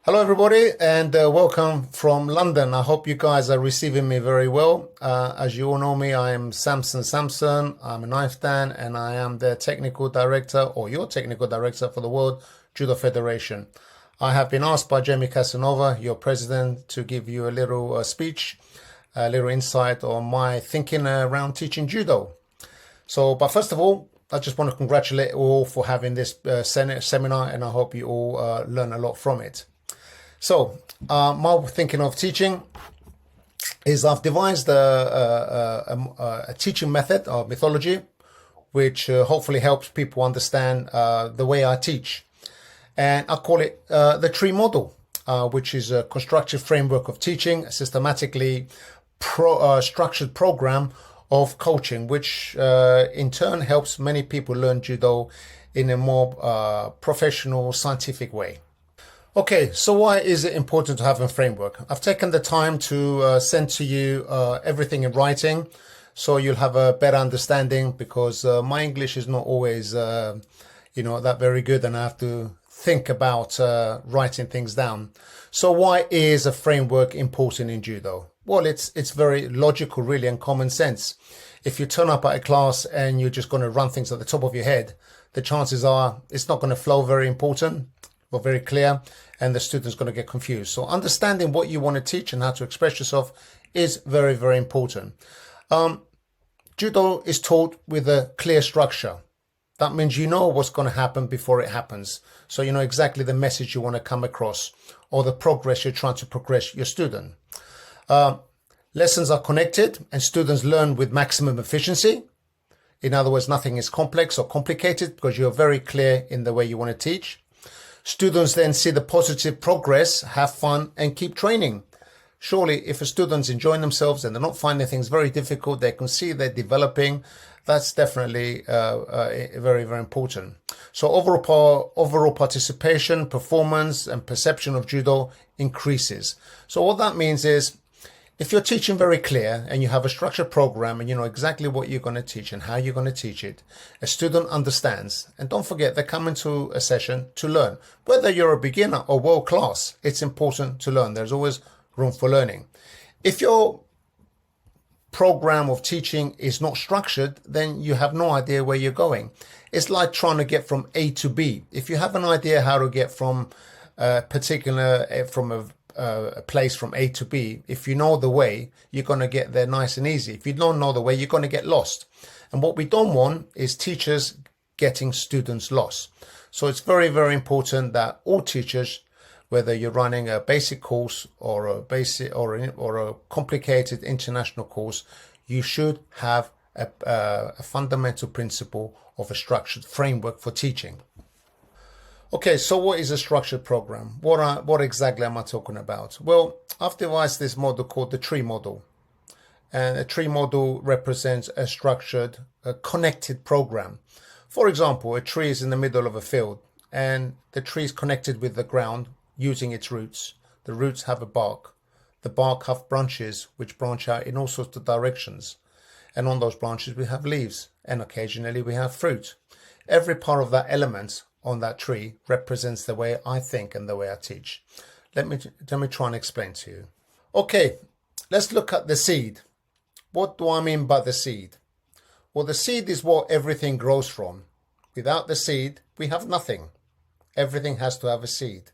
Hello, everybody, and welcome from London. I hope you guys are receiving me very well. As you all know me, I am Sampson Sampson. I'm a ninth Dan, and I am the technical director, or your technical director, for the World Judo Federation. I have been asked by Jamie Casanova, your president, to give you a little speech, a little insight on my thinking around teaching judo. But first of all, I just want to congratulate you all for having this seminar, and I hope you all learn a lot from it. My thinking of teaching is I've devised a teaching method or methodology which hopefully helps people understand the way I teach. And I call it the tree model, which is a constructive framework of teaching, a systematically structured program of coaching, which in turn helps many people learn judo in a more professional, scientific way. Okay, so why is it important to have a framework? I've taken the time to send to you everything in writing, so you'll have a better understanding, because my English is not always, that very good, and I have to think about writing things down. So why is a framework important in judo? Well, it's very logical, really, and common sense. If you turn up at a class and you're just going to run things at the top of your head, the chances are it's not going to flow very important or very clear, and the student's going to get confused. So understanding what you want to teach and how to express yourself is very, very important. Judo is taught with a clear structure. That means you know what's going to happen before it happens. So you know exactly the message you want to come across, or the progress you're trying to progress your student. Lessons are connected, and students learn with maximum efficiency. In other words, nothing is complex or complicated, because you're very clear in the way you want to teach. Students then see the positive progress, have fun, and keep training. Surely, if a student's enjoying themselves and they're not finding things very difficult, they can see they're developing. That's definitely very, very important. So overall participation, performance, and perception of judo increases. So what that means is, if you're teaching very clear and you have a structured program and you know exactly what you're going to teach and how you're going to teach it, a student understands. And don't forget, they're coming to a session to learn. Whether you're a beginner or world class, it's important to learn. There's always room for learning. If your program of teaching is not structured, then you have no idea where you're going. It's like trying to get from A to B. If you have an idea how to get from a place from A to B, if you know the way, you're going to get there nice and easy. If you don't know the way, you're going to get lost. And what we don't want is teachers getting students lost. So it's very, very important that all teachers, whether you're running a basic course or a complicated international course, you should have a fundamental principle of a structured framework for teaching. Okay, so what is a structured program? What exactly am I talking about? Well, I've devised this model called the tree model. And a tree model represents a structured, connected program. For example, a tree is in the middle of a field, and the tree is connected with the ground using its roots. The roots have a bark. The bark have branches which branch out in all sorts of directions. And on those branches we have leaves, and occasionally we have fruit. Every part of that element on that tree represents the way I think and the way I teach. Let me try and explain to you. Okay, let's look at the seed. What do I mean by the seed? Well, the seed is what everything grows from. Without the seed, we have nothing. Everything has to have a seed.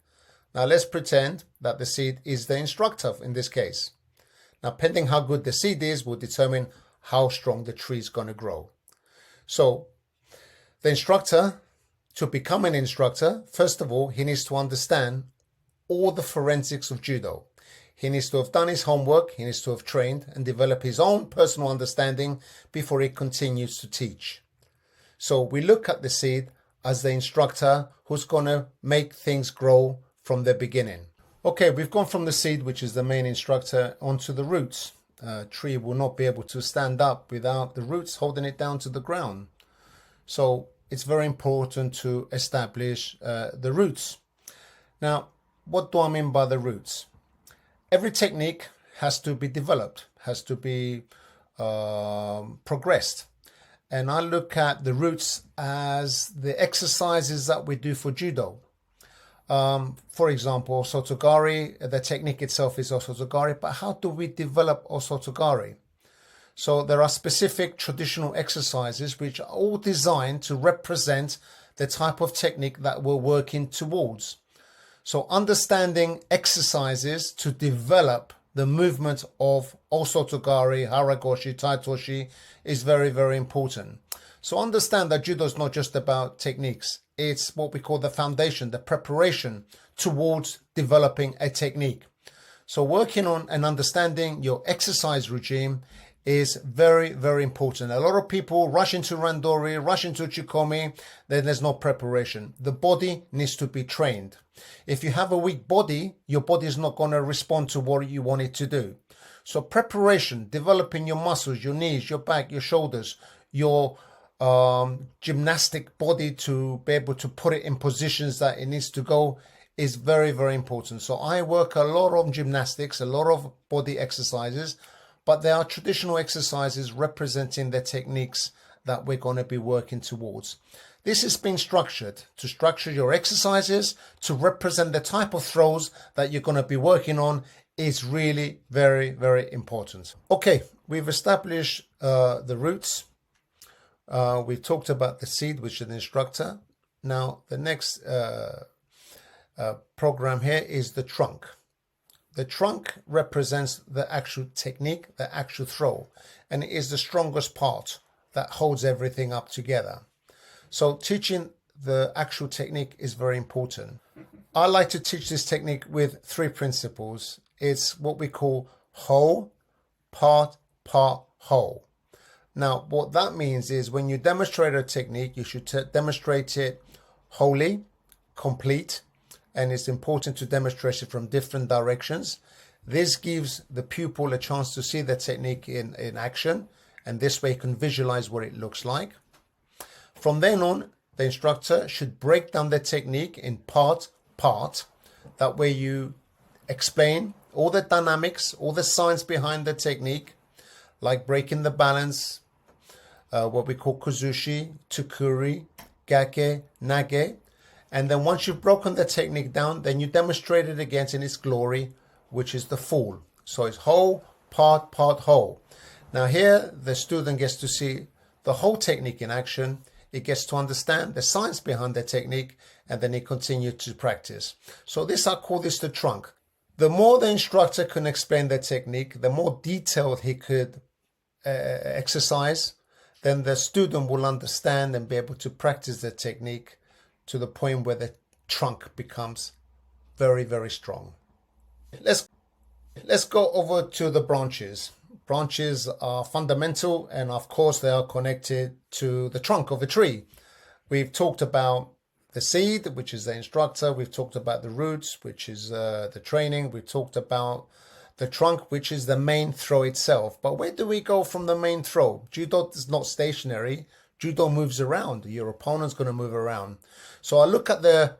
Now let's pretend that the seed is the instructor in this case. Now, pending how good the seed is will determine how strong the tree is going to grow. So the instructor, to become an instructor, first of all, he needs to understand all the forensics of judo. He needs to have done his homework, he needs to have trained and develop his own personal understanding before he continues to teach. So we look at the seed as the instructor who's going to make things grow from the beginning. Okay, we've gone from the seed, which is the main instructor, onto the roots. A tree will not be able to stand up without the roots holding it down to the ground. So it's very important to establish the roots. Now, what do I mean by the roots? Every technique has to be developed, has to be progressed. And I look at the roots as the exercises that we do for judo. For example, Osotogari, the technique itself is Osotogari, but how do we develop Osotogari? So there are specific traditional exercises which are all designed to represent the type of technique that we're working towards. So understanding exercises to develop the movement of Osotogari, Haragoshi, Taitoshi is very, very important. So understand that judo is not just about techniques. It's what we call the foundation, the preparation towards developing a technique. So working on and understanding your exercise regime is very, very important. A lot of people rush into randori, rush into chikomi, then there's no preparation. The body needs to be trained. If you have a weak body, your body is not going to respond to what you want it to do. So preparation, developing your muscles, your knees, your back, your shoulders, your gymnastic body to be able to put it in positions that it needs to go is very, very important. So I work a lot on gymnastics, a lot of body exercises, but there are traditional exercises representing the techniques that we're going to be working towards. This is being structured to structure your exercises to represent the type of throws that you're going to be working on is really very, very important. Okay, we've established the roots. We've talked about the seed, which is the instructor. Now, the next program here is the trunk. The trunk represents the actual technique, the actual throw, and it is the strongest part that holds everything up together. So teaching the actual technique is very important. I like to teach this technique with 3 principles. It's what we call whole, part, whole. Now, what that means is when you demonstrate a technique, you should demonstrate it wholly, complete, and it's important to demonstrate it from different directions. This gives the pupil a chance to see the technique in action, and this way you can visualize what it looks like. From then on, the instructor should break down the technique in part. That way you explain all the dynamics, all the science behind the technique, like breaking the balance, what we call kuzushi, tukuri, gake, nage. And then once you've broken the technique down, then you demonstrate it again in its glory, which is the fall. So it's whole, part, whole. Now here, the student gets to see the whole technique in action. It gets to understand the science behind the technique, and then it continues to practice. So this, I call this the trunk. The more the instructor can explain the technique, the more detailed he could exercise, then the student will understand and be able to practice the technique to the point where the trunk becomes very, very strong. Let's go over to the branches. Branches are fundamental, and of course they are connected to the trunk of a tree. We've talked about the seed, which is the instructor. We've talked about the roots, which is the training. We've talked about the trunk, which is the main throw itself. But where do we go from the main throw? Judo is not stationary. Judo moves around. Your opponent's going to move around. So I look at the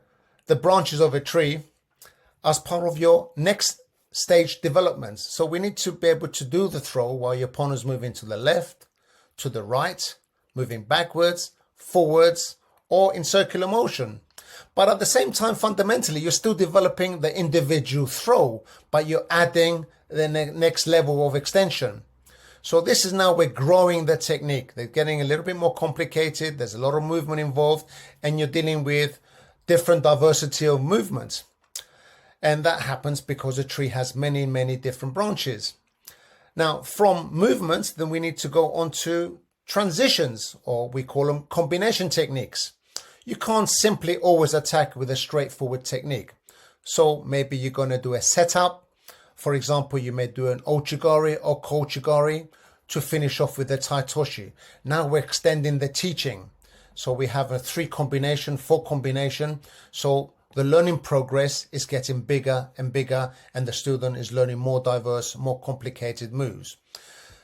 branches of a tree as part of your next stage development. So we need to be able to do the throw while your opponent's moving to the left, to the right, moving backwards, forwards, or in circular motion. But at the same time, fundamentally, you're still developing the individual throw, but you're adding the next level of extension. So this is now we're growing the technique. They're getting a little bit more complicated. There's a lot of movement involved, and you're dealing with different diversity of movements. And that happens because a tree has many, many different branches. Now, from movements, then we need to go on to transitions, or we call them combination techniques. You can't simply always attack with a straightforward technique. So maybe you're going to do a setup. For example, you may do an ochigari or kochigari to finish off with a taitoshi. Now we're extending the teaching. So we have a 3 combination, 4 combination. So the learning progress is getting bigger and bigger, and the student is learning more diverse, more complicated moves.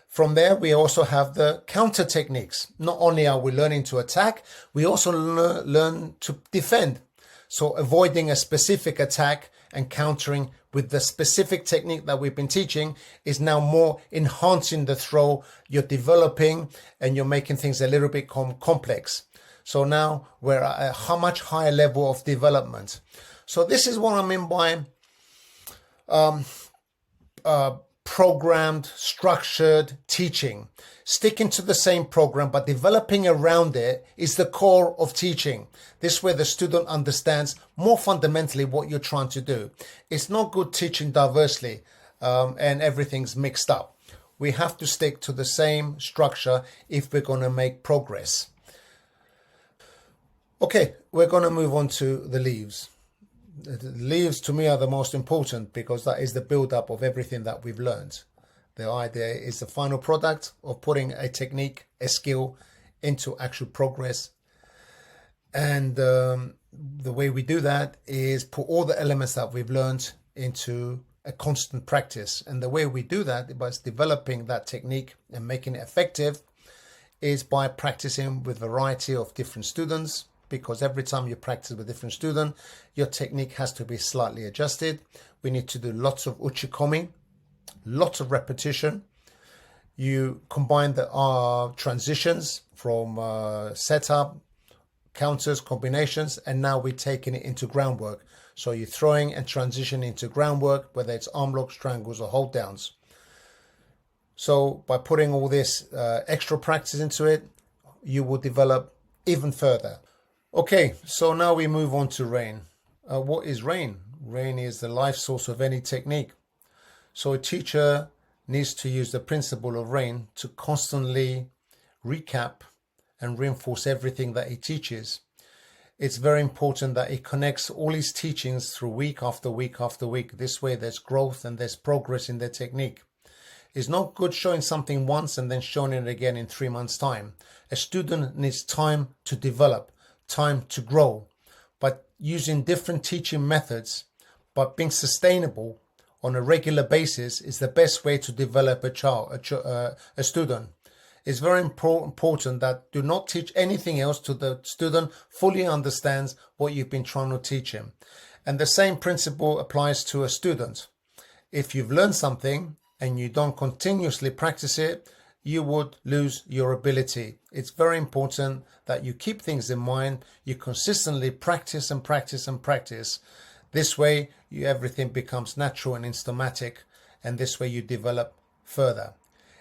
From there, we also have the counter techniques. Not only are we learning to attack, we also learn to defend. So avoiding a specific attack and countering with the specific technique that we've been teaching is now more enhancing the throw. You're developing and you're making things a little bit complex. So now we're at a much higher level of development. So this is what I mean by programmed, structured teaching. Sticking to the same program but developing around it is the core of teaching. This way the student understands more fundamentally what you're trying to do. It's not good teaching diversely and everything's mixed up. We have to stick to the same structure if we're going to make progress. Okay, we're going to move on to the leaves. The leaves to me are the most important because that is the build-up of everything that we've learned. The idea is the final product of putting a technique, a skill into actual progress. And the way we do that is put all the elements that we've learned into a constant practice. And the way we do that by developing that technique and making it effective is by practicing with a variety of different students. Because every time you practice with a different student, your technique has to be slightly adjusted. We need to do lots of uchikomi, lots of repetition. You combine the transitions from setup, counters, combinations, and now we're taking it into groundwork. So you're throwing and transitioning into groundwork, whether it's arm locks, strangles, or hold downs. So by putting all this extra practice into it, you will develop even further. Okay, so now we move on to rain. What is rain? Rain is the life source of any technique. So a teacher needs to use the principle of rain to constantly recap and reinforce everything that he teaches. It's very important that he connects all his teachings through week after week after week. This way there's growth and there's progress in their technique. It's not good showing something once and then showing it again in 3 months' time. A student needs time to develop, time to grow, but using different teaching methods, but being sustainable on a regular basis is the best way to develop a student. It's very important that do not teach anything else till the student fully understands what you've been trying to teach him. And the same principle applies to a student. If you've learned something and you don't continuously practice it, you would lose your ability. It's very important that you keep things in mind. You consistently practice and practice and practice. This way, everything becomes natural and instamatic, and this way you develop further.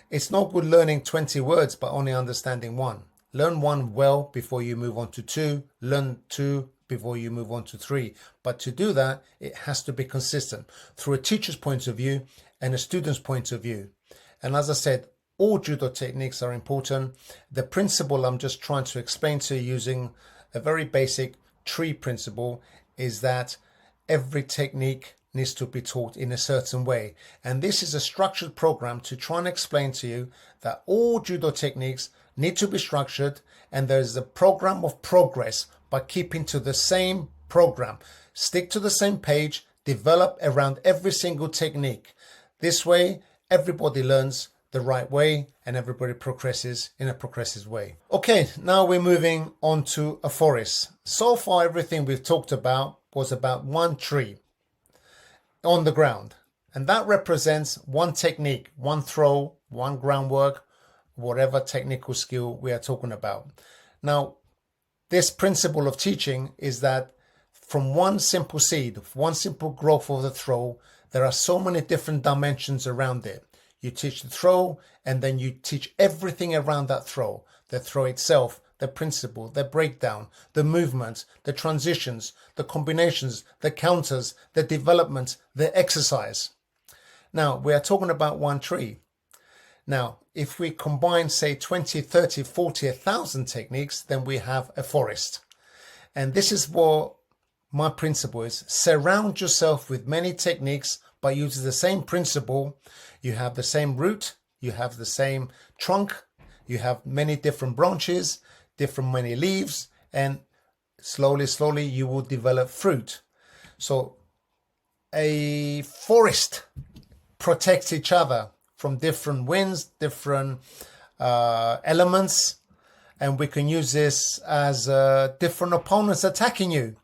It's not good learning 20 words but only understanding one. Learn one well before you move on to 2. Learn 2 before you move on to 3. But to do that, it has to be consistent through a teacher's point of view and a student's point of view. And as I said, all judo techniques are important. The principle I'm just trying to explain to you using a very basic tree principle is that every technique needs to be taught in a certain way. And this is a structured program to try and explain to you that all judo techniques need to be structured and there's a program of progress by keeping to the same program. Stick to the same page, develop around every single technique. This way, everybody learns the right way and everybody progresses in a progressive way. Okay, now we're moving on to a forest. So far, everything we've talked about was about one tree on the ground. And that represents one technique, one throw, one groundwork, whatever technical skill we are talking about. Now, this principle of teaching is that from one simple seed, one simple growth of the throw, there are so many different dimensions around it. You teach the throw and then you teach everything around that throw. The throw itself, the principle, the breakdown, the movement, the transitions, the combinations, the counters, the development, the exercise. Now, we are talking about one tree. Now, if we combine, say, 20, 30, 40, 1,000 techniques, then we have a forest. And this is what my principle is. Surround yourself with many techniques by using the same principle. You have the same root, you have the same trunk, you have many different branches, many leaves, and slowly you will develop fruit. So a forest protects each other from different winds, different elements, and we can use this as different opponents attacking you,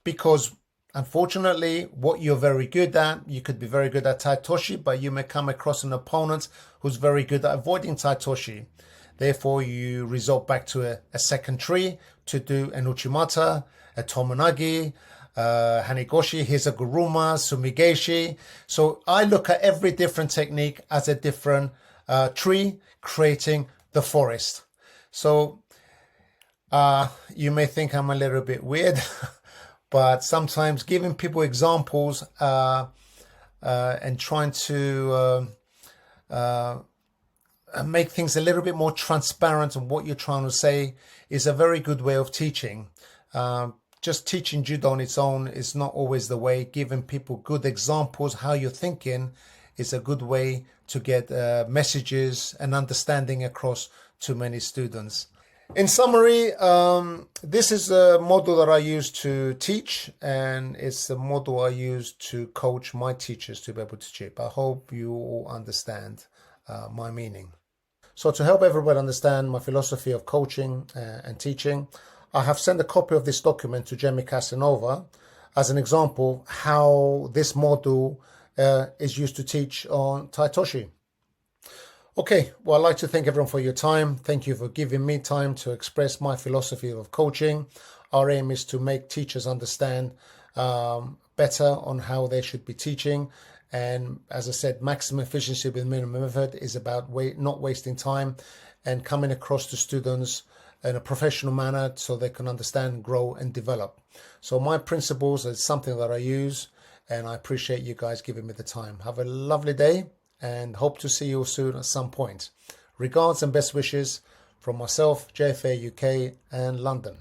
because unfortunately, what you're very good at, you could be very good at taitoshi, but you may come across an opponent who's very good at avoiding taitoshi. Therefore, you resort back to a second tree to do an uchimata, a tomonagi, Hanigoshi, Hizaguruma, Sumigeshi. So I look at every different technique as a different tree creating the forest. So you may think I'm a little bit weird, but sometimes giving people examples and trying to make things a little bit more transparent on what you're trying to say is a very good way of teaching. Just teaching judo on its own is not always the way. Giving people good examples, how you're thinking, is a good way to get messages and understanding across to many students. In summary, this is a model that I use to teach, and it's the model I use to coach my teachers to be able to teach. I hope you all understand my meaning. So to help everybody understand my philosophy of coaching and teaching, I have sent a copy of this document to Jamie Casanova as an example how this model is used to teach on Taitoshi. Okay, well, I'd like to thank everyone for your time. Thank you for giving me time to express my philosophy of coaching. Our aim is to make teachers understand better on how they should be teaching. And as I said, maximum efficiency with minimum effort is about not wasting time and coming across to students in a professional manner so they can understand, grow, and develop. So my principles is something that I use, and I appreciate you guys giving me the time. Have a lovely day, and hope to see you soon at some point. Regards and best wishes from myself, JFA UK and London.